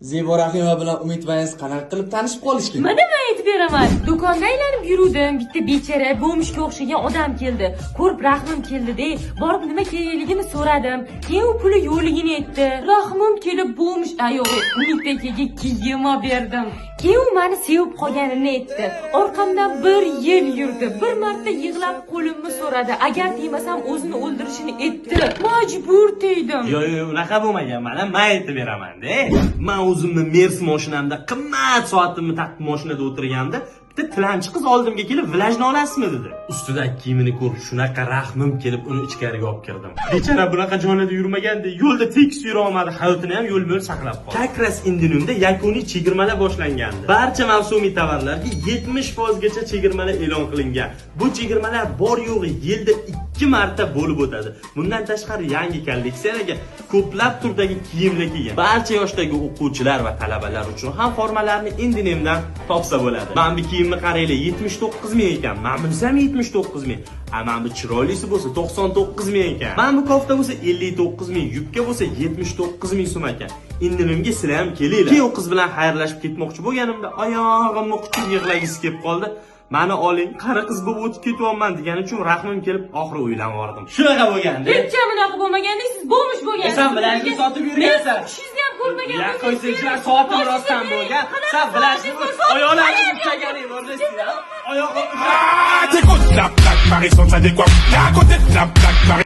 Zebo Rahimova bilan Umidvayangiz qanaqa qilib tanishib qolishgan? Nima deb aytib beraman? Do'konda aylanib yuruvdim. Bitta bechara bo'mishga o'xshagan odam keldi. Ko'rib rahmim keldi-da, borib nima kerakligini so'radim. Keyin u puli yo'qligini aytdi. Rahmim kelib bo'mish ayog'i Umid akaga kiyim olib berdim. Keyin u meni sevib qolganini aytdi. Orqamdan 1 yil yurdi. Bir marta yig'lab qo'limni so'radi. Agar tegmasam o'zini o'ldirishini aytdi. Majbur tegdim. Yo'q, unaqa bo'lmagan. Mana men aytib beraman-da. Men o'zimni Mercedes mashinamda qimmat soatimni taqib mashinada o'tirganda bitta tilanchi qiz oldimga kelib, "Vlajni olasizmi?" dedi. Ustidagi kiyimini ko'rib, shunaqa rahmim kelib, uni ichkariga olib kirdim. Bechara bunaqa jonida yurmaganda, yo'lda tekis yura olmadi, hayotini ham yo'l-yo'l saqlab qoldi. Kakras Indinumda yakuniy chegirmalar boshlangandi. Barcha mavsumiy tovarlarga 70% gacha chegirmalar e'lon qilingan. Bu chegirmalar bor yo'g'i yilda 2 marta bo'lib o'tadi. Bundan tashqari yangi kolleksiyalarga ko'plab turdagi kiyimlar kelgan. Barcha yoshdagi o'quvchilar va talabalar uchun ham formalarni Indinumdan topsa bo'ladi. Men bu kiyimni qaranglar, 79 ming ekan. Men bunisi ham 79 ming. Mana bu chiroylisi bo'lsa 99 ming ekan. Mana bu kofta bo'lsa 59 ming, yubka bo'lsa 79 ming so'm ekan. Indinumga sizlar ham kelinglar. Keyin u qiz bilan xayrlashib ketmoqchi bo'lganimda oyog'imni quchib yig'lagisi kelib qoldi. Mani oling, qari qiz bo'lib o'tib ketyapman degani uchun rahmim kelib oxiri uylanib bordim. Shunaqa bo'lganda. Hech bunaqa bo'lmaganda siz bo'mish bo'lgansiz. Sen bilashni sotib yurgansan. Ishingizni ham ko'rmagan. Ya qo'ysanglar, soatim rostdan bo'lgan. Sen bilashni oyoqlaringizni ushlaganing o'rnasiga. Oyoq T'écoutes la plaque, Marie sont adéquats. T'as à côté de la plaque, Marie.